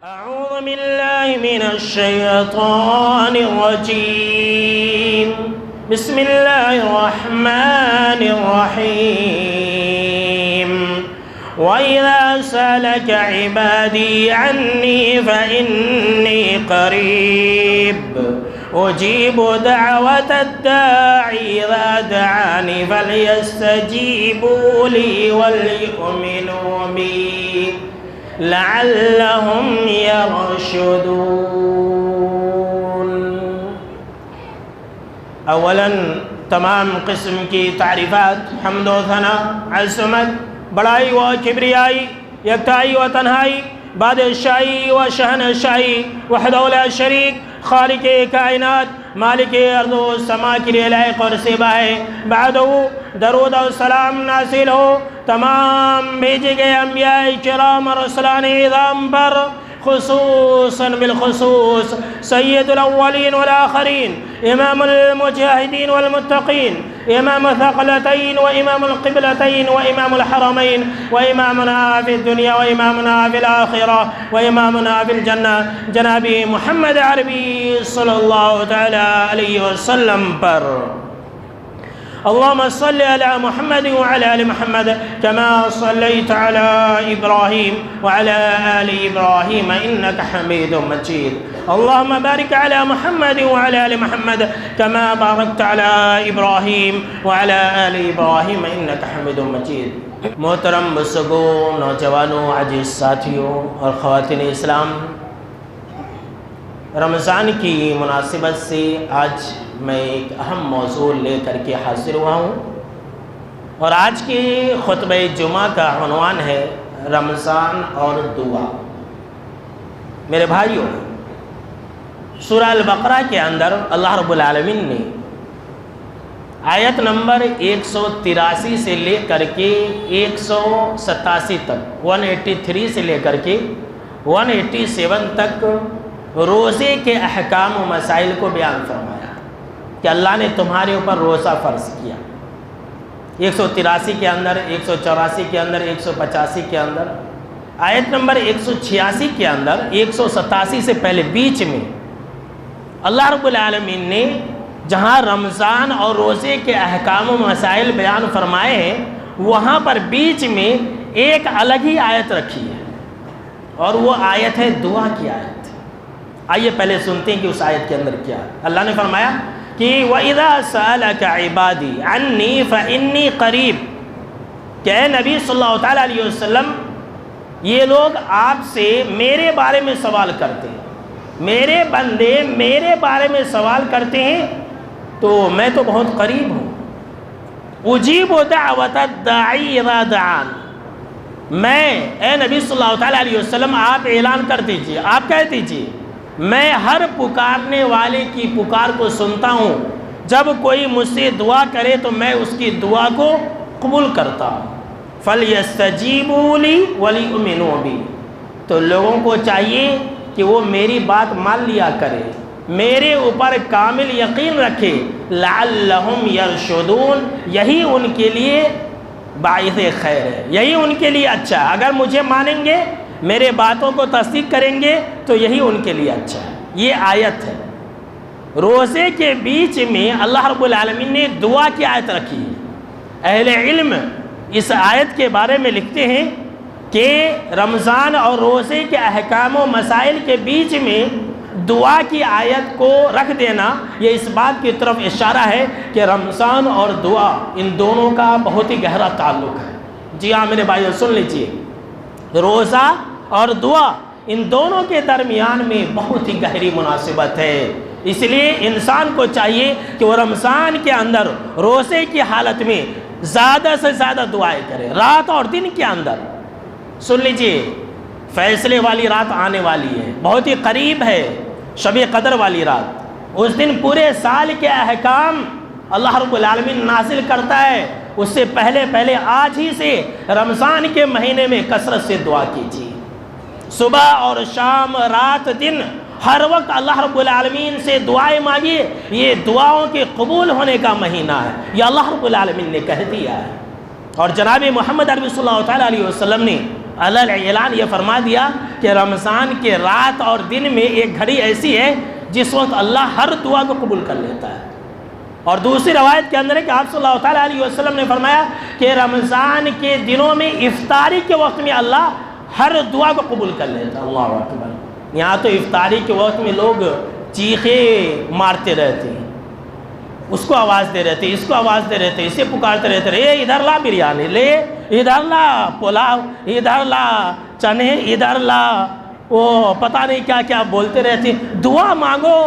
أعوذ بالله من الشيطان الرجيم بسم الله الرحمن الرحيم وإذا سألك عبادي عني فإني قريب أجيب دعوة الداعي إذا دعاني فليستجيبوا لي وليؤمنوا بي لعلهم يرشدون۔ اولا تمام قسم کی تعریفات، حمد و ثنا، عظمت، بڑائی و کبریائی، یکتائی و تنہائی، بادشاہی و شہنشاہی وحدہ لا شریک، خالق کائنات، مالک ارض و سما کے لیے لائق اور سبا ہے۔ بعدہ درود و سلام نازل ہو تمام بھیجے گئے انبیاء کرام اور رسولان اعظام پر، خصوصاً بالخصوص سید الاولین والآخرین، امام المجاہدین والمتقین، امام ثقلتین و امام القبلتین و امام الحرمین و امامنا فی الدنیا و امامنا فی الآخرہ و امامنا فی الجنہ جناب محمد عربی صلی اللہ تعالی علیہ وسلم پر۔ اللهم صل على محمد وعلى آل محمد كما صليت على إبراهيم وعلى آل إبراهيم إنك حميد مجيد۔ اللهم بارك على محمد وعلى آل محمد كما باركت على إبراهيم وعلى آل إبراهيم إنك حميد مجيد۔ محترم بزرگوں، نوجوانوں، عزیز ساتھیوں اور خواتین اسلام، رمضان کی مناسبت سے آج میں ایک اہم موضوع لے کر کے حاضر ہوا ہوں، اور آج کے خطبہ جمعہ کا عنوان ہے رمضان اور دعا۔ میرے بھائیوں، سورہ البقرہ کے اندر اللہ رب العالمین نے آیت نمبر 183 سے لے کر کے 187 تک، 183 سے لے کر کے 187 تک روزے کے احکام و مسائل کو بیان فرمایا کہ اللہ نے تمہارے اوپر روزہ فرض کیا۔ 183 کے اندر، 184 کے اندر، 185 کے اندر، آیت نمبر 186 کے اندر، 187 سے پہلے بیچ میں اللہ رب العالمین نے جہاں رمضان اور روزے کے احکام و مسائل بیان فرمائے ہیں، وہاں پر بیچ میں ایک الگ ہی آیت رکھی ہے، اور وہ آیت ہے دعا کی آیت۔ آئیے پہلے سنتے ہیں کہ اس آیت کے اندر کیا ہے۔ اللہ نے فرمایا کہ وَإِذَا سَأَلَكَ عِبَادِي عَنِّي فَإِنِّي قَرِيب، کہ اے نبی صلی اللہ تعالیٰ علیہ وسلم، یہ لوگ آپ سے میرے بارے میں سوال کرتے ہیں، میرے بندے میرے بارے میں سوال کرتے ہیں تو میں تو بہت قریب ہوں۔ اجیب دعوت الداعی اذا دعان، میں اے نبی صلی اللہ تعالیٰ علیہ وسلم آپ اعلان کر دیجئے، آپ کہہ دیجئے، میں ہر پکارنے والے کی پکار کو سنتا ہوں، جب کوئی مجھ سے دعا کرے تو میں اس کی دعا کو قبول کرتا ہوں۔ فَلْيَسْتَجِيبُوا لِي وَلْيُؤْمِنُوا بِي، تو لوگوں کو چاہیے کہ وہ میری بات مان لیا کرے، میرے اوپر کامل یقین رکھے، لَعَلَّهُمْ يَرْشُدُونَ، یہی ان کے لیے باعث خیر ہے، یہی ان کے لیے اچھا ہے۔ اگر مجھے مانیں گے، میرے باتوں کو تصدیق کریں گے تو یہی ان کے لیے اچھا ہے۔ یہ آیت ہے۔ روزے کے بیچ میں اللہ رب العالمین نے دعا کی آیت رکھی ہے۔ اہل علم اس آیت کے بارے میں لکھتے ہیں کہ رمضان اور روزے کے احکام و مسائل کے بیچ میں دعا کی آیت کو رکھ دینا، یہ اس بات کی طرف اشارہ ہے کہ رمضان اور دعا ان دونوں کا بہت ہی گہرا تعلق ہے۔ جی ہاں میرے بھائیو، سن لیجئے، روزہ اور دعا ان دونوں کے درمیان میں بہت ہی گہری مناسبت ہے۔ اس لیے انسان کو چاہیے کہ وہ رمضان کے اندر روزے کی حالت میں زیادہ سے زیادہ دعائیں کرے، رات اور دن کے اندر۔ سن لیجئے، فیصلے والی رات آنے والی ہے، بہت ہی قریب ہے، شب قدر والی رات۔ اس دن پورے سال کے احکام اللہ رب العالمین نازل کرتا ہے۔ اس سے پہلے آج ہی سے رمضان کے مہینے میں کثرت سے دعا کیجیے، صبح اور شام، رات دن، ہر وقت اللہ رب العالمین سے دعائیں مانگیے۔ یہ دعاؤں کے قبول ہونے کا مہینہ ہے، یہ اللہ رب العالمین نے کہہ دیا ہے۔ اور جناب محمد عربی صلی اللہ تعالیٰ علیہ وسلم نے اعلان یہ فرما دیا کہ رمضان کے رات اور دن میں ایک گھڑی ایسی ہے جس وقت اللہ ہر دعا کو قبول کر لیتا ہے۔ اور دوسری روایت کے اندر ہے کہ آپ صلی اللہ تعالیٰ علیہ وسلم نے فرمایا کہ رمضان کے دنوں میں افطاری کے وقت میں اللہ ہر دعا کو قبول کر لیتا ہے۔ اللہ اکبر۔ یہاں تو افطاری کے وقت میں لوگ چیخیں مارتے رہتے ہیں، اس کو آواز دے رہتے، اس کو آواز دے رہتے، اسے پکارتے رہتے، اے ادھر لا بریانی، لے ادھر لا پلاؤ، ادھر لا چنے، ادھر لا وہ پتہ نہیں کیا کیا بولتے رہتے۔ دعا مانگو،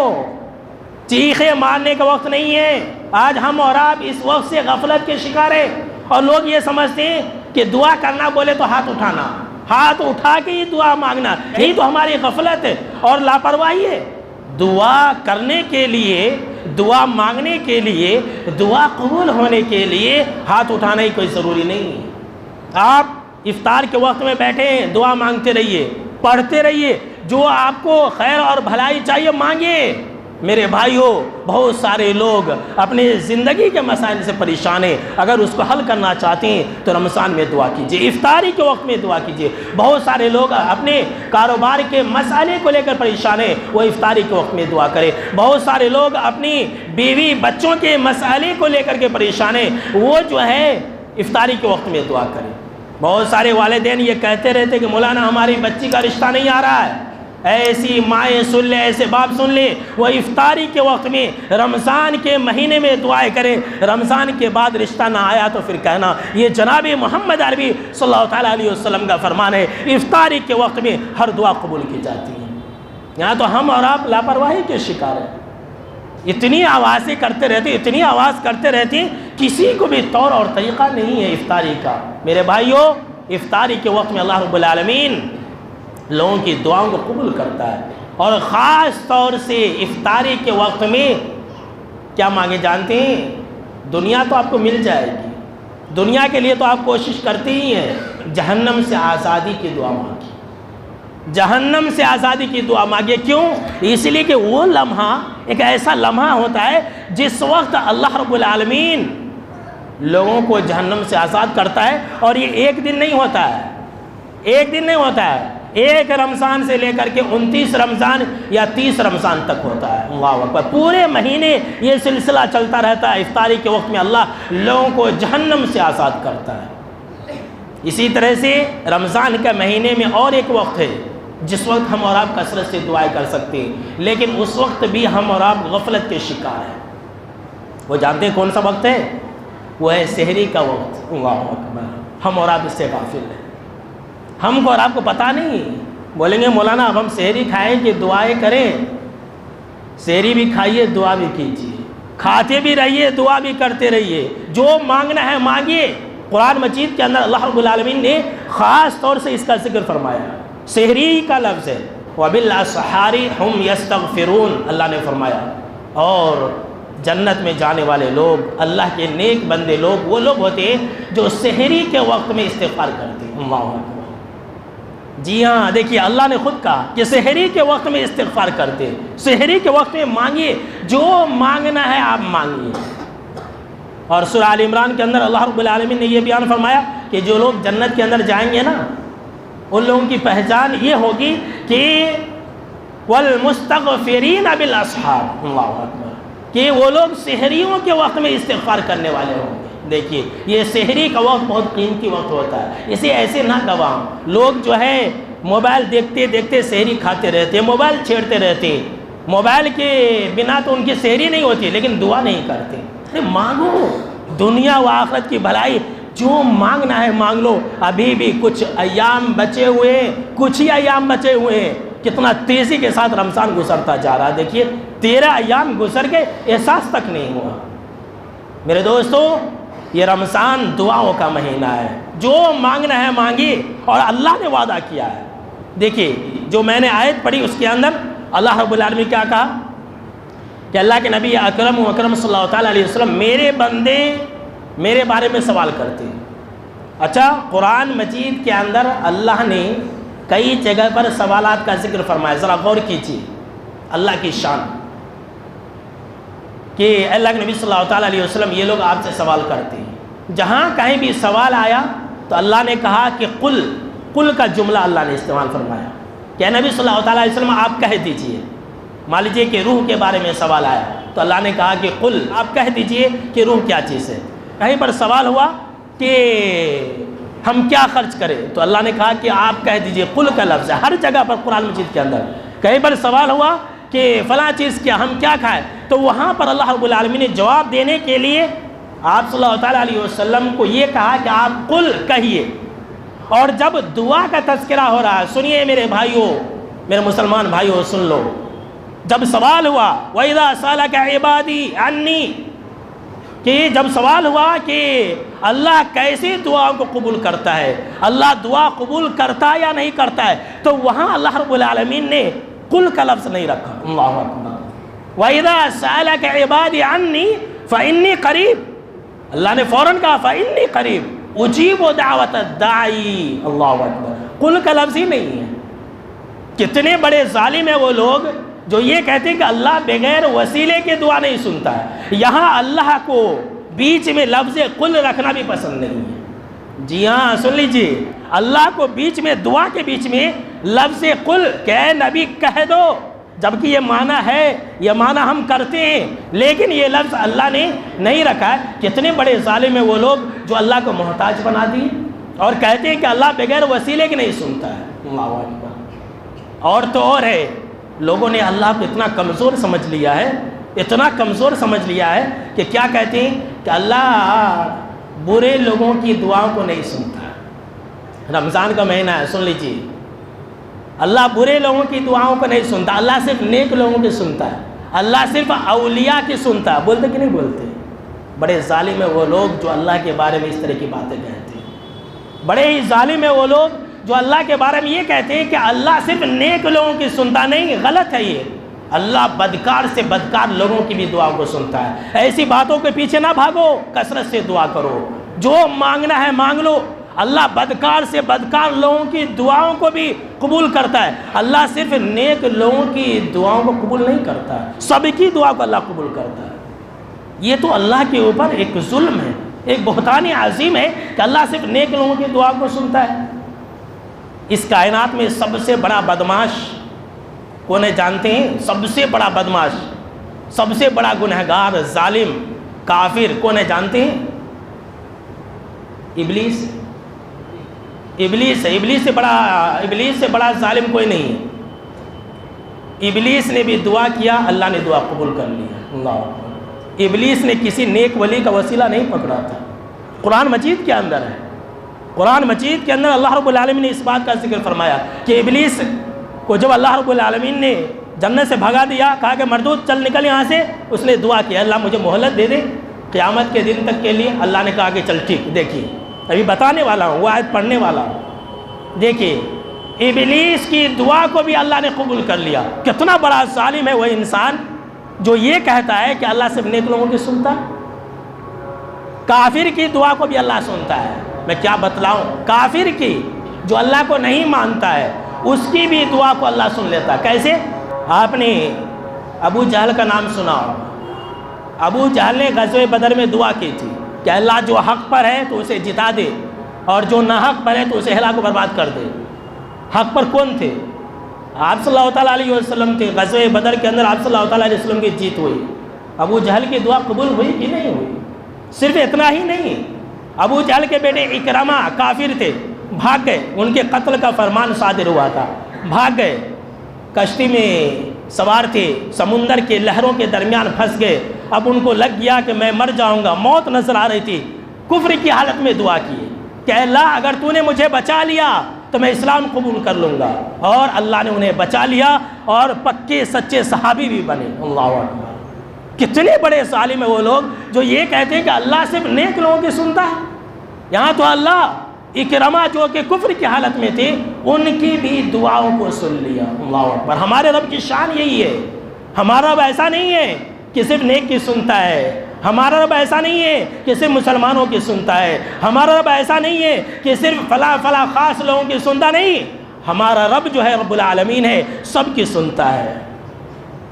چیخیں مارنے کا وقت نہیں ہے۔ آج ہم اور آپ اس وقت سے غفلت کے شکار ہیں، اور لوگ یہ سمجھتے ہیں کہ دعا کرنا بولے تو ہاتھ اٹھانا، ہاتھ اٹھا کے ہی دعا مانگنا، یہی تو ہماری غفلت ہے اور لاپرواہی ہے۔ دعا کرنے کے لیے، دعا مانگنے کے لیے، دعا قبول ہونے کے لیے ہاتھ اٹھانا ہی کوئی ضروری نہیں ہے۔ آپ افطار کے وقت میں بیٹھے ہیں، دعا مانگتے رہیے، پڑھتے رہیے، جو آپ کو خیر اور بھلائی چاہیے مانگے۔ میرے بھائیوں، بہت سارے لوگ اپنے زندگی کے مسائل سے پریشان ہیں، اگر اس کو حل کرنا چاہتے ہیں تو رمضان میں دعا کیجیے، افطاری کے وقت میں دعا کیجیے۔ بہت سارے لوگ اپنے کاروبار کے مسئلے کو لے کر پریشان ہیں، وہ افطاری کے وقت میں دعا کریں۔ بہت سارے لوگ اپنی بیوی بچوں کے مسئلے کو لے کر کے پریشان ہیں، وہ جو ہے افطاری کے وقت میں دعا کریں۔ بہت سارے والدین یہ کہتے رہتے کہ مولانا ہماری بچی کا رشتہ نہیں آ رہا ہے، ایسی مائیں سن لیں، ایسے باپ سن لیں، وہ افطاری کے وقت میں رمضان کے مہینے میں دعائیں کریں، رمضان کے بعد رشتہ نہ آیا تو پھر کہنا یہ جناب محمد عربی صلی اللہ تعالیٰ علیہ وسلم کا فرمان ہے، افطاری کے وقت میں ہر دعا قبول کی جاتی ہے۔ یہاں تو ہم اور آپ لاپرواہی کے شکار ہیں، اتنی آوازیں کرتے رہتے، اتنی آواز کرتے رہتے، کسی کو بھی طور اور طریقہ نہیں ہے افطاری کا۔ میرے بھائیوں، افطاری کے وقت میں اللہ رب العالمین لوگوں کی دعاؤں کو قبول کرتا ہے، اور خاص طور سے افطاری کے وقت میں کیا مانگے جانتے ہیں؟ دنیا تو آپ کو مل جائے گی، دنیا کے لیے تو آپ کوشش کرتے ہی ہیں، جہنم سے آزادی کی دعا مانگی، جہنم سے آزادی کی دعا مانگے۔ کیوں؟ اس لیے کہ وہ لمحہ ایک ایسا لمحہ ہوتا ہے جس وقت اللہ رب العالمین لوگوں کو جہنم سے آزاد کرتا ہے، اور یہ ایک دن نہیں ہوتا ہے، ایک دن نہیں ہوتا ہے، ایک رمضان سے لے کر کے 29 رمضان یا 30 رمضان تک ہوتا ہے۔ اللہ اکبر، پورے مہینے یہ سلسلہ چلتا رہتا ہے۔ افطاری کے وقت میں اللہ لوگوں کو جہنم سے آزاد کرتا ہے۔ اسی طرح سے رمضان کے مہینے میں اور ایک وقت ہے جس وقت ہم اور آپ کثرت سے دعائیں کر سکتے ہیں، لیکن اس وقت بھی ہم اور آپ غفلت کے شکار ہیں۔ وہ جانتے ہیں کون سا وقت ہے؟ وہ ہے سحری کا وقت۔ اللہ اکبر، ہم اور آپ اس سے غافل ہیں، ہم کو اور آپ کو پتہ نہیں۔ بولیں گے مولانا اب ہم سحری کھائیں کہ دعائیں کریں؟ سحری بھی کھائیے، دعا بھی کیجیے، کھاتے بھی رہیے، دعا بھی کرتے رہیے، جو مانگنا ہے مانگیے۔ قرآن مجید کے اندر اللہ رب العالمین نے خاص طور سے اس کا ذکر فرمایا، سحری کا لفظ ہے، وَبِالْأَسْحَارِ هُمْ يَسْتَغْفِرُونَ، اللہ نے فرمایا، اور جنت میں جانے والے لوگ، اللہ کے نیک بندے لوگ، وہ لوگ ہوتے ہیں جو سحری کے وقت میں استغفار کرتے ہیں۔ اللہ اکبر، جی ہاں، دیکھیے اللہ نے خود کہا کہ سحری کے وقت میں استغفار کرتے، سحری کے وقت میں مانگیے، جو مانگنا ہے آپ مانگیے۔ اور سورہ آل عمران کے اندر اللہ رب العالمین نے یہ بیان فرمایا کہ جو لوگ جنت کے اندر جائیں گے نا، ان لوگوں کی پہچان یہ ہوگی کہ وَالْمُسْتَغْفِرِينَ بِالْأَسْحَارِ، اللہ اکبر، کہ وہ لوگ سحریوں کے وقت میں استغفار کرنے والے ہوں گے۔ دیکھیے یہ سحری کا وقت بہت قیمتی وقت ہوتا ہے، اسے ایسے نہ گواؤں۔ لوگ جو ہے موبائل دیکھتے دیکھتے سحری کھاتے رہتے، موبائل چھیڑتے رہتے، موبائل کے بنا تو ان کی سحری نہیں ہوتی، لیکن دعا نہیں کرتے۔ ارے مانگو، دنیا و آخرت کی بھلائی، جو مانگنا ہے مانگ لو۔ ابھی بھی کچھ ایام بچے ہوئے ہیں، کچھ ہی ایام بچے ہوئے ہیں، کتنا تیزی کے ساتھ رمضان گزرتا جا رہا ہے۔ دیکھیے 13 ایام گزر کے احساس تک نہیں ہوا۔ میرے دوستو، یہ رمضان دعاؤں کا مہینہ ہے، جو مانگنا ہے مانگیے، اور اللہ نے وعدہ کیا ہے۔ دیکھیے جو میں نے آیت پڑھی اس کے اندر اللہ رب العالمین کیا کہا کہ اللہ کے نبی اکرم صلی اللہ تعالیٰ علیہ وسلم میرے بندے میرے بارے میں سوال کرتے ہیں۔ اچھا، قرآن مجید کے اندر اللہ نے کئی جگہ پر سوالات کا ذکر فرمایا، ذرا غور کیجیے اللہ کی شان، کہ اللہ کے نبی صلی اللہ تعالیٰ علیہ وسلم یہ لوگ آپ سے سوال کرتے ہیں۔ جہاں کہیں بھی سوال آیا تو اللہ نے کہا کہ قل قل کا جملہ اللہ نے استعمال فرمایا کہ نبی صلی اللہ علیہ وسلم آپ کہہ دیجئے. مان لیجیے کہ روح کے بارے میں سوال آیا تو اللہ نے کہا کہ قل، آپ کہہ دیجئے کہ روح کیا چیز ہے. کہیں پر سوال ہوا کہ ہم کیا خرچ کریں تو اللہ نے کہا کہ آپ کہہ دیجئے. قل کا لفظ ہے ہر جگہ پر قرآن مجید کے اندر. کہیں پر سوال ہوا کہ فلاں چیز کیا، ہم کیا کھائیں، تو وہاں پر اللہ رب العالمین نے جواب دینے کے لیے آپ صلی اللہ تعالیٰ علیہ وسلم کو یہ کہا کہ آپ قل کہیے. اور جب دعا کا تذکرہ ہو رہا ہے، سنیے میرے بھائیوں، میرے مسلمان بھائیوں سن لو. جب سوال ہوا وَإِذَا سَأَلَكَ عِبَادِي عَنِّي، کہ جب سوال ہوا کہ اللہ کیسے دعاؤں کو قبول کرتا ہے، اللہ دعا قبول کرتا ہے یا نہیں کرتا ہے، تو وہاں اللہ رب العالمین نے قل کا لفظ نہیں رکھا. اللہ اکبر. وَإِذَا سَأَلَكَ عِبَادِي عَنِّي فَإِنِّي قَرِيبٌ، اللہ نے فوراً کہا فَإِنِّي قَرِيبٌ اُجِیبُ دَعْوَةَ الدَّاعِی. اللہ اکبر. قل کا لفظ ہی نہیں ہے. کتنے بڑے ظالم ہیں وہ لوگ جو یہ کہتے ہیں کہ اللہ بغیر وسیلے کے دعا نہیں سنتا ہے. یہاں اللہ کو بیچ میں لفظ قل رکھنا بھی پسند نہیں ہے. جی ہاں سن لیجیے، اللہ کو بیچ میں، دعا کے بیچ میں لفظ قل کہ اے نبی کہہ دو، جبکہ یہ معنی ہے، یہ معنی ہم کرتے ہیں، لیکن یہ لفظ اللہ نے نہیں رکھا ہے. کتنے بڑے ظالم ہیں وہ لوگ جو اللہ کو محتاج بنا دیے اور کہتے ہیں کہ اللہ بغیر وسیلے کے نہیں سنتا ہے. اللہ اکبر. اور تو اور ہے، لوگوں نے اللہ کو اتنا کمزور سمجھ لیا ہے، اتنا کمزور سمجھ لیا ہے کہ کیا کہتے ہیں کہ اللہ برے لوگوں کی دعاؤں کو نہیں سنتا. رمضان کا مہینہ ہے، سن لیجیے، اللہ برے لوگوں کی دعاؤں کو نہیں سنتا، اللہ صرف نیک لوگوں کی سنتا ہے. اللہ صرف اولیاء کی سنتا ہے. بولتے کہ نہیں بولتے؟ بڑے ظالم ہیں وہ لوگ جو اللہ کے بارے میں اس طرح کی باتیں کہتے ہیں. بڑے ہی ظالم ہیں وہ لوگ جو اللہ کے بارے میں یہ کہتے ہیں کہ اللہ صرف نیک لوگوں کی سنتا. نہیں، غلط ہے یہ. اللہ بدکار سے بدکار لوگوں کی بھی دعاؤں کو سنتا ہے. ایسی باتوں کے پیچھے نہ بھاگو، کثرت سے دعا کرو، جو مانگنا ہے مانگ لو. اللہ بدکار سے بدکار لوگوں کی دعاؤں کو بھی قبول کرتا ہے. اللہ صرف نیک لوگوں کی دعاؤں کو قبول نہیں کرتا، سب کی دعا کو اللہ قبول کرتا ہے. یہ تو اللہ کے اوپر ایک ظلم ہے، ایک بہتان عظیم ہے کہ اللہ صرف نیک لوگوں کی دعا کو سنتا ہے. اس کائنات میں سب سے بڑا بدماش کون ہے جانتے ہیں؟ سب سے بڑا بدماش، سب سے بڑا گنہگار، ظالم، کافر کون ہے جانتے ہیں؟ ابلیس. ابلیس ہے. ابلیس سے بڑا ظالم کوئی نہیں ہے. ابلیس نے بھی دعا کیا، اللہ نے دعا قبول کر لیا. اللہ. ابلیس نے کسی نیک ولی کا وسیلہ نہیں پکڑا تھا. قرآن مجید کے اندر ہے، قرآن مجید کے اندر اللہ رب العالمین نے اس بات کا ذکر فرمایا کہ ابلیس کو جب اللہ رب العالمین نے جنت سے بھگا دیا، کہا کہ مردود چل نکل یہاں سے، اس نے دعا کیا اللہ مجھے مہلت دے دے قیامت کے دن تک کے لیے. اللہ نے کہا کہ چل ٹھیک. دیکھیے ابھی بتانے والا ہوں، وہ آیت پڑھنے والا ہوں. دیکھیے ابلیس کی دعا کو بھی اللہ نے قبول کر لیا. کتنا بڑا ظالم ہے وہ انسان جو یہ کہتا ہے کہ اللہ صرف نیک لوگوں کی سنتا ہے. کافر کی دعا کو بھی اللہ سنتا ہے. میں کیا بتلاؤں، کافر کی جو اللہ کو نہیں مانتا ہے اس کی بھی دعا کو اللہ سن لیتا ہے. کیسے؟ آپ نے ابو جہل کا نام سنا ہو. ابو جہل نے غزوہ بدر میں دعا کی تھی کہ اللہ جو حق پر ہے تو اسے جتا دے اور جو نہ حق پر ہے تو اسے ہلاک و برباد کر دے. حق پر کون تھے؟ آپ صلی اللہ تعالیٰ علیہ وسلم تھے. غزوہ بدر کے اندر آپ صلی اللہ تعالیٰ علیہ وسلم کی جیت ہوئی. ابو جہل کی دعا قبول ہوئی کہ نہیں ہوئی؟ صرف اتنا ہی نہیں، ابو جہل کے بیٹے اکرمہ کافر تھے، بھاگ گئے. ان کے قتل کا فرمان صادر ہوا تھا، بھاگ گئے. کشتی میں سوار تھے، سمندر کے لہروں کے درمیان پھنس گئے. اب ان کو لگ گیا کہ میں مر جاؤں گا، موت نظر آ رہی تھی. کفر کی حالت میں دعا کی کہ اللہ اگر تو نے مجھے بچا لیا تو میں اسلام قبول کر لوں گا. اور اللہ نے انہیں بچا لیا اور پکے سچے صحابی بھی بنے. اللہ اکبر. کتنے بڑے ظالم ہیں وہ لوگ جو یہ کہتے ہیں کہ اللہ صرف نیک لوگوں کی سنتا ہے. یہاں تو اللہ اکرمہ جو کہ کفر کی حالت میں تھے ان کی بھی دعاؤں کو سن لیا. اللہ اکبر. ہمارے رب کی شان یہی ہے. ہمارا رب ایسا نہیں ہے کہ صرف نیک کی سنتا ہے. ہمارا رب ایسا نہیں ہے کہ صرف مسلمانوں کی سنتا ہے. ہمارا رب ایسا نہیں ہے کہ صرف فلاں فلاں خاص لوگوں کی سنتا نہیں. ہمارا رب جو ہے رب العالمین ہے، سب کی سنتا ہے.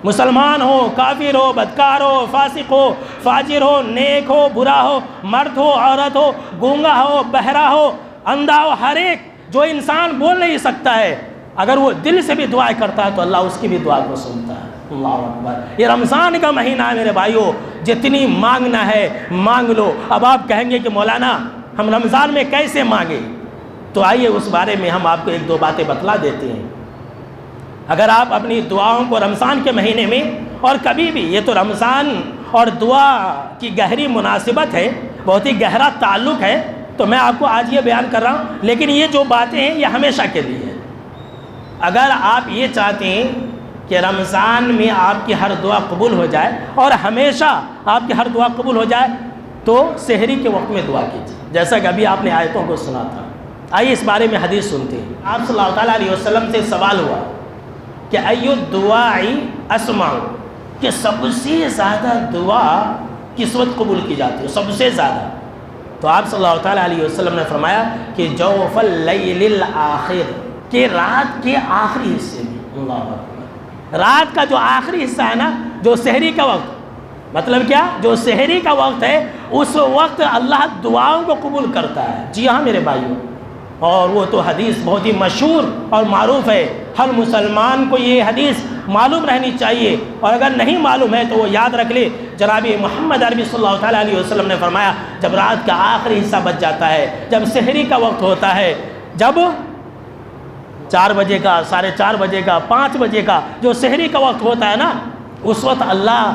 مسلمان ہو، کافر ہو، بدکار ہو، فاسق ہو، فاجر ہو، نیک ہو، برا ہو، مرد ہو، عورت ہو، گونگا ہو، بہرا ہو، اندھا ہو، ہر ایک جو انسان بول نہیں سکتا ہے، اگر وہ دل سے بھی دعائیں کرتا ہے تو اللہ اس کی بھی دعا کو سنتا ہے۔ اللہ اکبر۔ یہ رمضان کا مہینہ ہے میرے بھائیوں، جتنی مانگنا ہے مانگ لو۔ اب آپ کہیں گے کہ مولانا ہم رمضان میں کیسے مانگے؟ تو آئیے اس بارے میں ہم آپ کو ایک دو باتیں بتلا دیتے ہیں۔ اگر آپ اپنی دعاؤں کو رمضان کے مہینے میں اور کبھی بھی، یہ تو رمضان اور دعا کی گہری مناسبت ہے، بہت ہی گہرا تعلق ہے، تو میں آپ کو آج یہ بیان کر رہا ہوں، لیکن یہ جو باتیں ہیں یہ ہمیشہ کے لیے ہے۔ اگر آپ یہ چاہتے ہیں کہ رمضان میں آپ کی ہر دعا قبول ہو جائے اور ہمیشہ آپ کی ہر دعا قبول ہو جائے تو سحری کے وقت میں دعا کیجیے، جیسا کہ ابھی آپ نے آیتوں کو سنا تھا۔ آئیے اس بارے میں حدیث سنتے ہیں۔ آپ صلی اللہ تعالیٰ علیہ وسلم سے سوال ہوا کہ ایو دعائی اسمع، کہ سب سے زیادہ دعا کس وقت قبول کی جاتی ہے، سب سے زیادہ؟ تو آپ صلی اللہ تعالیٰ علیہ وسلم نے فرمایا کہ جوف اللیل الآخر، کہ رات کے آخری حصے میں۔ اللہ اکبر۔ رات کا جو آخری حصہ ہے نا، جو سحری کا وقت، مطلب کیا؟ جو سحری کا وقت ہے اس وقت اللہ دعاؤں کو قبول کرتا ہے۔ جی ہاں میرے بھائیوں، اور وہ تو حدیث بہت ہی مشہور اور معروف ہے، ہر مسلمان کو یہ حدیث معلوم رہنی چاہیے، اور اگر نہیں معلوم ہے تو وہ یاد رکھ لے۔ جناب محمد عربی صلی اللہ تعالیٰ علیہ وسلم نے فرمایا جب رات کا آخری حصہ بچ جاتا ہے، جب سحری کا وقت ہوتا ہے، جب 4 بجے کا، 4:30 بجے کا، 5 بجے کا جو سحری کا وقت ہوتا ہے نا، اس وقت اللہ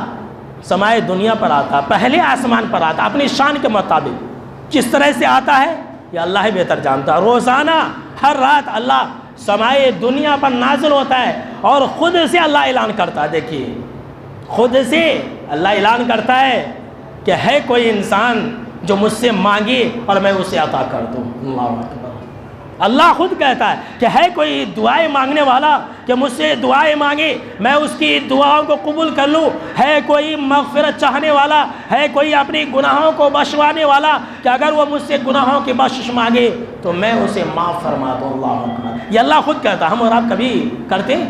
سمائے دنیا پر آتا، پہلے آسمان پر آتا، اپنی شان کے مطابق۔ کس طرح سے آتا ہے یہ اللہ ہی بہتر جانتا ہے۔ روزانہ ہر رات اللہ سمائے دنیا پر نازل ہوتا ہے اور خود سے اللہ اعلان کرتا ہے۔ دیکھیے، خود سے اللہ اعلان کرتا ہے کہ ہے کوئی انسان جو مجھ سے مانگے اور میں اسے عطا کر دوں۔ اللہ اکبر۔ اللہ خود کہتا ہے کہ ہے کوئی دعائیں مانگنے والا کہ مجھ سے دعائیں مانگے، میں اس کی دعاؤں کو قبول کر لوں۔ ہے کوئی مغفرت چاہنے والا، ہے کوئی اپنی گناہوں کو بخشوانے والا کہ اگر وہ مجھ سے گناہوں کی بخشش مانگے تو میں اسے معاف فرما دوں۔ اللہ اکبر۔ یہ اللہ خود کہتا ہے۔ ہم اور آپ کبھی کرتے ہیں؟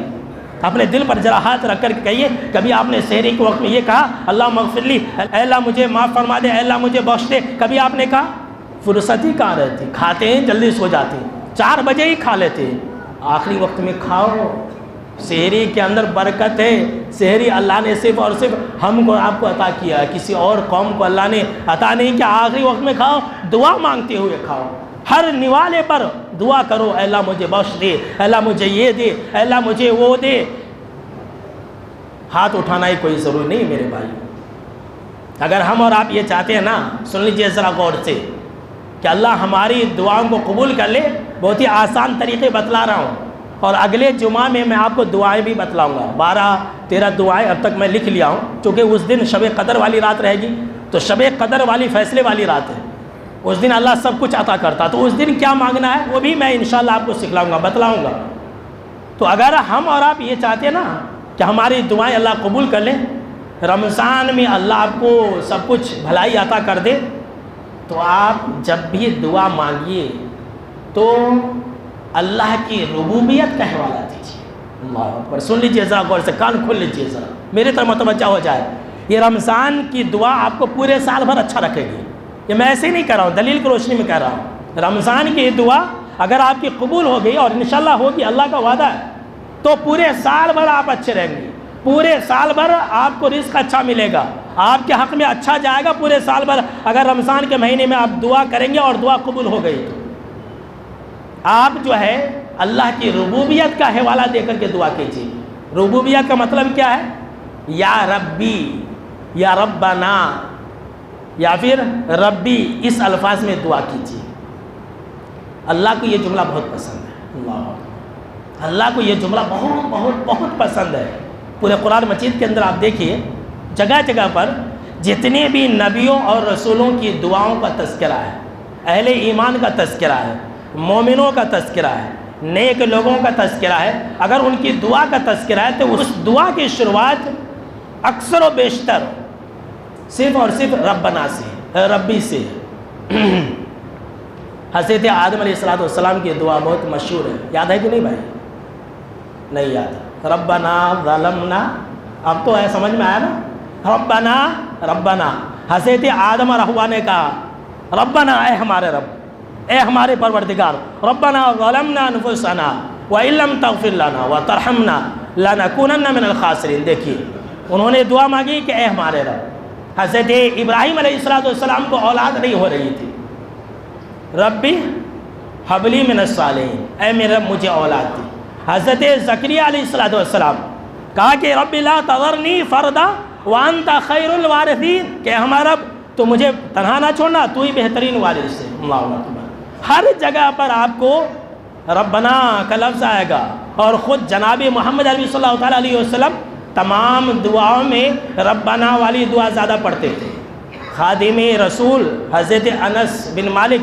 اپنے دل پر ذرا ہاتھ رکھ کر کے کہیے، کبھی آپ نے سحری کے وقت میں یہ کہا اللہ مغفر لی، اے اللہ مجھے معاف فرما دے، اے اللہ مجھے بخش دے؟ کبھی آپ نے کہا؟ فرصت ہی کہاں رہتی، کھاتے ہیں جلدی سو جاتے ہیں، 4 بجے ہی کھا لیتے ہیں۔ آخری وقت میں کھاؤ، سحری کے اندر برکت ہے۔ سحری اللہ نے صرف اور صرف ہم کو آپ کو عطا کیا ہے، کسی اور قوم کو اللہ نے عطا نہیں کیا۔ آخری وقت میں کھاؤ، دعا مانگتے ہوئے کھاؤ، ہر نوالے پر دعا کرو، اے اللہ مجھے بخش دے، اے اللہ مجھے یہ دے، اے اللہ مجھے وہ دے۔ ہاتھ اٹھانا ہی کوئی ضروری نہیں میرے بھائی۔ اگر ہم اور آپ یہ چاہتے ہیں نا، سن لیجیے ذرا غور سے، کہ اللہ ہماری دعاؤں کو قبول کر لے، بہت ہی آسان طریقے بتلا رہا ہوں، اور اگلے جمعہ میں آپ کو دعائیں بھی بتلاؤں گا۔ 12-13 دعائیں اب تک میں لکھ لیا ہوں، چونکہ اس دن شب قدر والی رات رہے گی، تو شب قدر والی فیصلے والی رات ہے، اس دن اللہ سب کچھ عطا کرتا، تو اس دن کیا مانگنا ہے وہ بھی میں انشاءاللہ آپ کو سکھلاؤں گا، بتلاؤں گا۔ تو اگر ہم اور آپ یہ چاہتے ہیں نا کہ ہماری دعائیں اللہ قبول کر لیں، رمضان میں اللہ آپ کو سب کچھ بھلائی عطا کر دے، تو آپ جب بھی دعا مانگیے تو اللہ کی ربوبیت کا حوالہ دیجیے۔ اللہ اکبر۔ سن لیجیے ذرا غور سے، کان کھول لیجیے ذرا، میرے طرف متوجہ ہو جائے۔ یہ رمضان کی دعا آپ کو پورے سال بھر اچھا رکھے گی، یہ میں ایسے ہی نہیں کہہ رہا ہوں، دلیل کی روشنی میں کہہ رہا ہوں۔ رمضان کی دعا اگر آپ کی قبول ہو گئی، اور انشاءاللہ ہوگی، اللہ کا وعدہ ہے، تو پورے سال بھر آپ اچھے رہیں گے، پورے سال بھر آپ کو رزق اچھا ملے گا، آپ کے حق میں اچھا جائے گا پورے سال بھر۔ اگر رمضان کے مہینے میں آپ دعا کریں گے اور دعا قبول ہو گئی تو آپ جو ہے اللہ کی ربوبیت کا حوالہ دے کر کے دعا کیجیے۔ ربوبیت کا مطلب کیا ہے؟ یا ربی، یا ربنا، یا پھر ربی، اس الفاظ میں دعا کیجیے۔ اللہ کو یہ جملہ بہت پسند ہے۔ اللہ کو یہ جملہ بہت بہت بہت پسند ہے۔ پورے قرآن مجید کے اندر آپ دیکھیے، جگہ جگہ پر جتنے بھی نبیوں اور رسولوں کی دعاؤں کا تذکرہ ہے، اہل ایمان کا تذکرہ ہے، مومنوں کا تذکرہ ہے، نیک لوگوں کا تذکرہ ہے، اگر ان کی دعا کا تذکرہ ہے تو اس دعا کی شروعات اکثر و بیشتر صرف اور صرف ربنا سے، ربی سے۔ حضرت آدم علیہ السلام کی دعا بہت مشہور ہے، یاد ہے کہ نہیں بھائی؟ نہیں یاد؟ ربنا ظلمنا، اب تو ہے سمجھ میں آیا نا؟ ربنا، حضرت آدم اور حوا نے کہا ربنا، اے ہمارے رب، اے ہمارے پروردگار ربنا ظلمنا انفسنا وان لم تغفر لنا وترحمنا لنکونن من الخاسرین۔ دیکھیے انہوں نے دعا مانگی کہ اے ہمارے رب، حضرت ابراہیم علیہ السلام کو اولاد نہیں ہو رہی تھی، ربی حب لی من الصالحین، اے میرے رب مجھے اولاد دی۔ حضرت زکریا علیہ السلام کہا کہ رب لا تذرنی فردا وانت خیر الوارثین، کہ ہمارا رب تو مجھے تنہا نہ چھوڑنا، تو ہی بہترین وارث ہے۔ اللہ اکبر۔ ہر جگہ پر آپ کو ربنا کا لفظ آئے گا، اور خود جناب محمد عربی صلی اللہ علیہ وسلم تمام دعاؤں میں ربنا والی دعا زیادہ پڑھتے تھے۔ خادم رسول حضرت انس بن مالک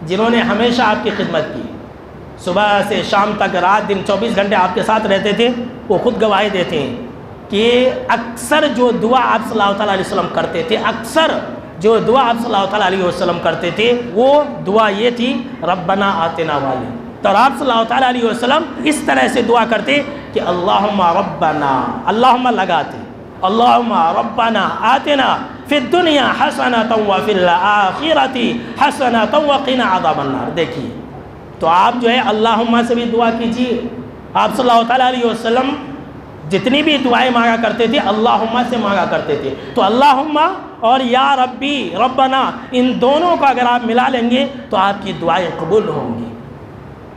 جنہوں نے ہمیشہ آپ کی خدمت کی، صبح سے شام تک رات دن 24 گھنٹے آپ کے ساتھ رہتے تھے، وہ خود گواہی دیتے ہیں کہ اکثر جو دعا آپ صلی اللہ علیہ وسلم کرتے تھے، اکثر جو دعا آپ صلی اللہ علیہ وسلم کرتے تھے وہ دعا یہ تھی ربنا آتنا والی۔ تو آپ صلی اللہ علیہ وسلم اس طرح سے دعا کرتے کہ اللہم ربنا، اللہم لگاتے، اللہم ربنا آتنا فی الدنیا حسنۃ وفی الآخرۃ حسنۃ وقنا عذاب النار۔ دیکھیے تو آپ جو ہے اللہم سے بھی دعا کیجیے۔ آپ صلی اللہ علیہ وسلم جتنی بھی دعائیں مانگا کرتے تھے اللہم سے مانگا کرتے تھے۔ تو اللہم اور یا ربی ربنا، ان دونوں کو اگر آپ ملا لیں گے تو آپ کی دعائیں قبول ہوں گی۔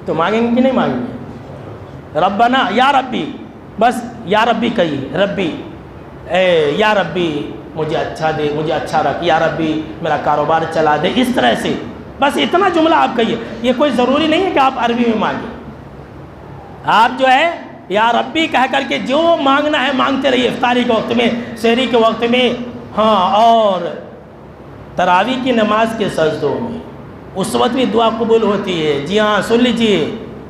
تو مانگیں گے کہ نہیں مانگیں گے؟ ربنا یا ربی، بس یا ربی کہیے، ربی یا ربی مجھے اچھا دے، مجھے اچھا رکھ، یا ربی میرا کاروبار چلا دے، اس طرح سے بس اتنا جملہ آپ کہیے۔ یہ کوئی ضروری نہیں ہے کہ آپ عربی میں مانگیں، آپ جو ہے یا ربی کہہ کر کے جو مانگنا ہے مانگتے رہیے، افطاری کے وقت میں، سحری کے وقت میں، ہاں، اور تراویح کی نماز کے سجدوں میں اس وقت بھی دعا قبول ہوتی ہے۔ جی ہاں، سن لیجئے،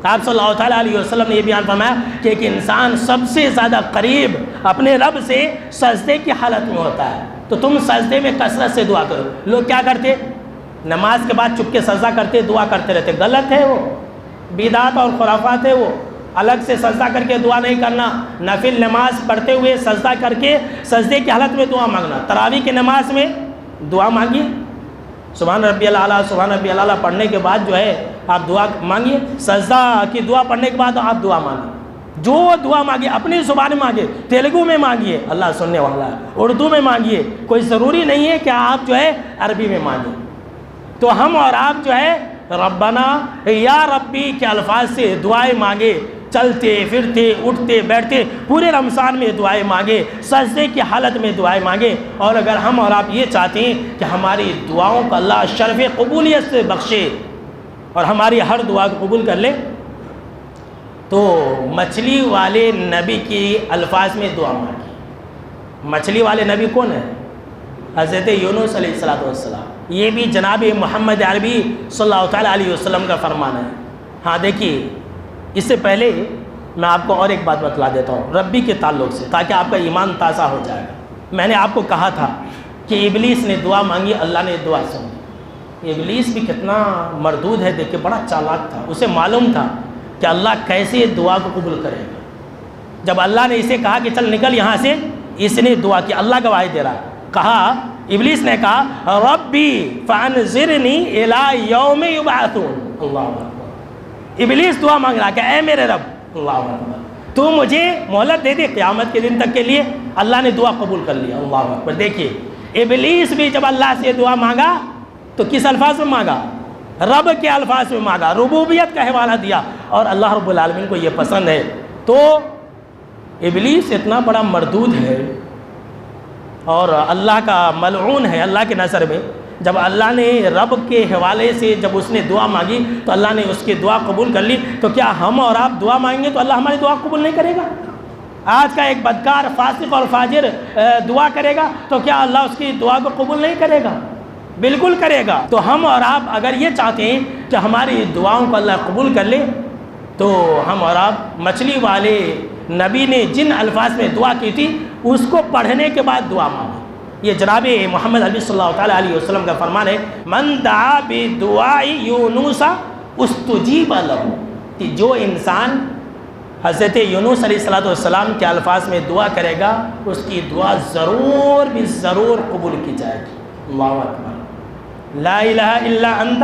آپ صلی اللہ علیہ وسلم نے یہ بیان فرمایا کہ ایک انسان سب سے زیادہ قریب اپنے رب سے سجدے کی حالت میں ہوتا ہے۔ تو تم سجدے میں کثرت سے دعا کرو۔ لوگ کیا کرتے؟ نماز کے بعد چپ کے سجدہ کرتے، دعا کرتے رہتے، غلط ہے، وہ بدعت اور خرافات ہے۔ وہ الگ سے سجدہ کر کے دعا نہیں کرنا، نفل نماز پڑھتے ہوئے سجدہ کر کے سجدے کی حالت میں دعا مانگنا۔ تراویح کی نماز میں دعا مانگیے، سبحان ربی الاعلیٰ، سبحان ربی الاعلیٰ پڑھنے کے بعد جو ہے آپ دعا مانگیے، سجدہ کی دعا پڑھنے کے بعد آپ دعا مانگیے، جو دعا مانگیے اپنی زبان میں مانگیے، تیلگو میں مانگیے، اللہ سننے والا ہے، اردو میں مانگیے، کوئی ضروری نہیں ہے کہ آپ جو ہے عربی میں مانگیں۔ تو ہم اور آپ جو ہے ربنا یا ربی کے الفاظ سے دعائیں مانگے، چلتے پھرتے اٹھتے بیٹھتے پورے رمضان میں دعائیں مانگے، سجدے کی حالت میں دعائیں مانگے۔ اور اگر ہم اور آپ یہ چاہتے ہیں کہ ہماری دعاؤں کو اللہ شرف قبولیت سے بخشے اور ہماری ہر دعا کو قبول کر لے، تو مچھلی والے نبی کی الفاظ میں دعا مانگی۔ مچھلی والے نبی کون ہے؟ حضرت یونس علیہ السلام۔ یہ بھی جناب محمد عربی صلی اللہ علیہ وسلم کا فرمان ہے۔ ہاں دیکھیے، اس سے پہلے میں آپ کو اور ایک بات بتلا دیتا ہوں ربی کے تعلق سے، تاکہ آپ کا ایمان تازہ ہو جائے گا۔ میں نے آپ کو کہا تھا کہ ابلیس نے دعا مانگی، اللہ نے دعا سنی۔ ابلیس بھی کتنا مردود ہے، دیکھ کے بڑا چالاک تھا، اسے معلوم تھا کہ اللہ کیسے دعا کو قبول کرے گا۔ جب اللہ نے اسے کہا کہ چل نکل یہاں سے، اس نے دعا کی، اللہ گواہی دے رہا ہے، کہا ابلیس نے کہا ربی فانظرنی الی یوم یبعثون۔ اللہ اکبر۔ ابلیس دعا مانگ رہا کہ اے میرے رب، اللہ اکبر، تو مجھے مہلت دے دے قیامت کے دن تک کے لیے۔ اللہ نے دعا قبول کر لیا، اللہ اکبر۔ دیکھیے ابلیس بھی جب اللہ سے دعا مانگا تو کس الفاظ میں مانگا؟ رب کے الفاظ میں مانگا، ربوبیت کا حوالہ دیا، اور اللہ رب العالمین کو یہ پسند ہے۔ تو ابلیس اتنا بڑا مردود ہے اور اللہ کا ملعون ہے اللہ کی نظر میں۔ جب اللہ نے رب کے حوالے سے جب اس نے دعا مانگی تو اللہ نے اس کی دعا قبول کر لی، تو کیا ہم اور آپ دعا مانگیں گے تو اللہ ہماری دعا قبول نہیں کرے گا؟ آج کا ایک بدکار فاسق اور فاجر دعا کرے گا تو کیا اللہ اس کی دعا کو قبول نہیں کرے گا؟ بالکل کرے گا۔ تو ہم اور آپ اگر یہ چاہتے ہیں کہ ہماری دعاؤں کو اللہ قبول کر لے، تو ہم اور آپ مچھلی والے نبی نے جن الفاظ میں دعا کی تھی اس کو پڑھنے کے بعد دعا مانگیں۔ یہ جناب محمد عربی صلی اللہ علیہ وسلم کا فرمان ہے، من دعا بدعاء یونس استجیب لہ، کہ جو انسان حضرت یونس علیہ السلام کے الفاظ میں دعا کرے گا اس کی دعا ضرور بھی ضرور قبول کی جائے گی۔ اللہ اکبر، لا الہ الا انت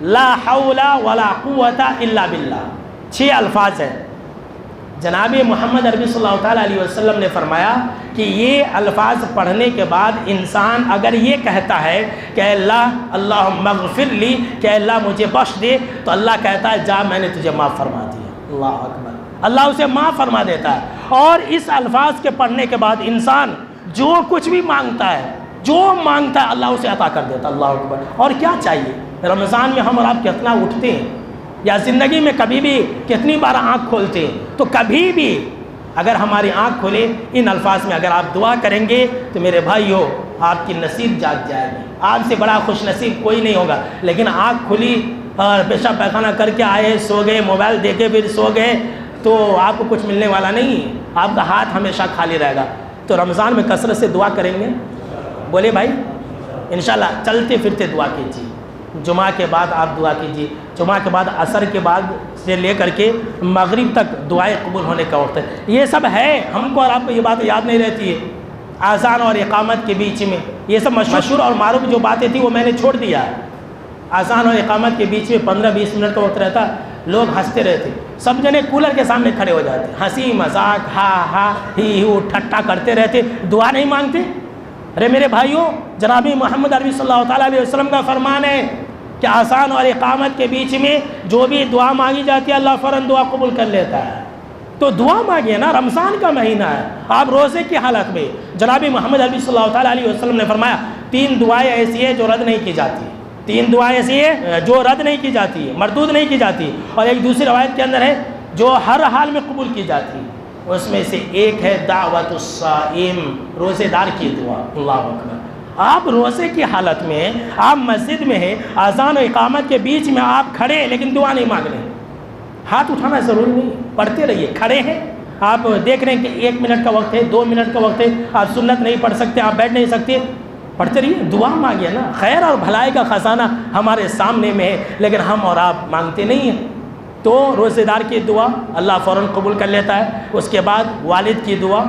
لا حول ولا قوت الا باللہ، 6 الفاظ ہیں۔ جناب محمد عربی صلی اللہ تعالیٰ علیہ وسلم نے فرمایا کہ یہ الفاظ پڑھنے کے بعد انسان اگر یہ کہتا ہے کہ اللہم اغفر لی، کہ اللہ مجھے بخش دے، تو اللہ کہتا ہے جا میں نے تجھے معاف فرما دیا۔ اللہ اکبر، اللہ اسے معاف فرما دیتا ہے۔ اور اس الفاظ کے پڑھنے کے بعد انسان جو کچھ بھی مانگتا ہے، جو مانگتا ہے اللہ اسے عطا کر دیتا۔ اللہ اکبر۔ اور کیا چاہیے؟ رمضان میں ہم اور آپ کتنا اٹھتے ہیں، یا زندگی میں کبھی بھی کتنی بار آنکھ کھولتے ہیں، تو کبھی بھی اگر ہماری آنکھ کھولے ان الفاظ میں اگر آپ دعا کریں گے تو میرے بھائیو آپ کی نصیب جاگ جائے گی۔ آپ سے بڑا خوش نصیب کوئی نہیں ہوگا۔ لیکن آنکھ کھلی اور پیشاب پیخانہ کر کے آئے، سو گئے، موبائل دیکھے پھر سو گئے، تو آپ کو کچھ ملنے والا نہیں ہے، آپ کا ہاتھ ہمیشہ خالی رہے گا۔ تو رمضان میں کثرت سے دعا کریں گے، بولے بھائی انشاءاللہ چلتے پھرتے دعا کیجیے۔ جمعہ کے بعد آپ دعا کیجیے، جمعہ کے بعد عصر کے بعد سے لے کر کے مغرب تک دعائیں قبول ہونے کا وقت ہے۔ یہ سب ہے، ہم کو اور آپ کو یہ بات یاد نہیں رہتی ہے۔ اذان اور اقامت کے بیچ میں یہ سب مشہور اور معروف جو باتیں تھیں وہ میں نے چھوڑ دیا ہے۔ اذان اور اقامت کے بیچ میں 15-20 منٹ کا وقت رہتا، لوگ ہنستے رہتے، سب جنے کولر کے سامنے کھڑے ہو جاتے، ہنسی مذاق ہا ہا ہی ہو ٹھٹا کرتے رہتے، دعا نہیں مانگتے۔ ارے میرے بھائیوں، جناب محمد عربی صلی اللہ تعالیٰ علیہ وسلم کا فرمان ہے کہ اذان اور اقامت کے بیچ میں جو بھی دعا مانگی جاتی ہے اللہ فوراً دعا قبول کر لیتا ہے۔ تو دعا مانگیے نا، رمضان کا مہینہ ہے، آپ روزے کی حالت میں جناب محمد عربی صلی اللہ تعالیٰ علیہ وسلم نے فرمایا 3 دعائیں ایسی ہیں جو رد نہیں کی جاتی، 3 دعائیں ایسی ہیں جو رد نہیں کی جاتی، مردود نہیں کی جاتی، اور ایک دوسری روایت کے اندر ہے جو ہر حال میں قبول کی جاتی۔ اس میں سے ایک ہے دعوت الصائم، روزے دار کی دعا۔ اللہ اکبر۔ آپ روزے کی حالت میں، آپ مسجد میں ہیں، اذان و اقامت کے بیچ میں آپ کھڑے ہیں لیکن دعا نہیں مانگ رہے، ہاتھ اٹھانا ضروری نہیں، پڑھتے رہیے۔ کھڑے ہیں، آپ دیکھ رہے ہیں کہ 1 منٹ کا وقت ہے، 2 منٹ کا وقت ہے، آپ سنت نہیں پڑھ سکتے، آپ بیٹھ نہیں سکتے، پڑھتے رہیے، دعا مانگیے نا۔ خیر اور بھلائی کا خزانہ ہمارے سامنے میں ہے لیکن ہم اور آپ مانگتے نہیں ہیں۔ تو روزے دار کی دعا اللہ فوراً قبول کر لیتا ہے۔ اس کے بعد والد کی دعا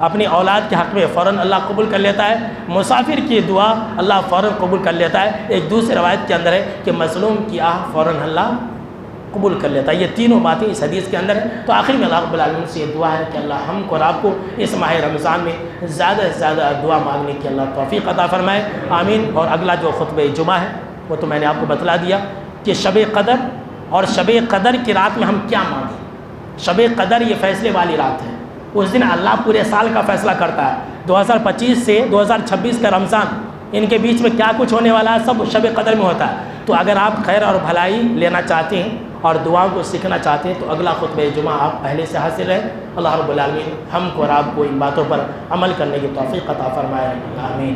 اپنی اولاد کے حق میں فوراً اللہ قبول کر لیتا ہے۔ مسافر کی دعا اللہ فوراً قبول کر لیتا ہے۔ ایک دوسری روایت کے اندر ہے کہ مظلوم کی آہ فوراً اللہ قبول کر لیتا ہے۔ یہ تینوں باتیں اس حدیث کے اندر ہیں۔ تو آخر میں اللہ رب العالمین سے یہ دعا ہے کہ اللہ ہم کو اور آپ کو اس ماہ رمضان میں زیادہ سے زیادہ دعا مانگنے کی اللہ توفیق عطا فرمائے، آمین۔ اور اگلا جو خطبہ جمعہ ہے وہ تو میں نے آپ کو بتلا دیا کہ شب قدر اور شب قدر کی رات میں ہم کیا مانگیں۔ شب قدر یہ فیصلے والی رات ہے، اس دن اللہ پورے سال کا فیصلہ کرتا ہے۔ 2025 سے 2026 کا رمضان، ان کے بیچ میں کیا کچھ ہونے والا ہے سب شب قدر میں ہوتا ہے۔ تو اگر آپ خیر اور بھلائی لینا چاہتے ہیں اور دعاؤں کو سیکھنا چاہتے ہیں تو اگلا خطبہ جمعہ آپ پہلے سے حاصل ہے۔ اللہ رب العالمین ہم کو اور آپ کو ان باتوں پر عمل کرنے کی توفیق عطا فرمائے، آمین۔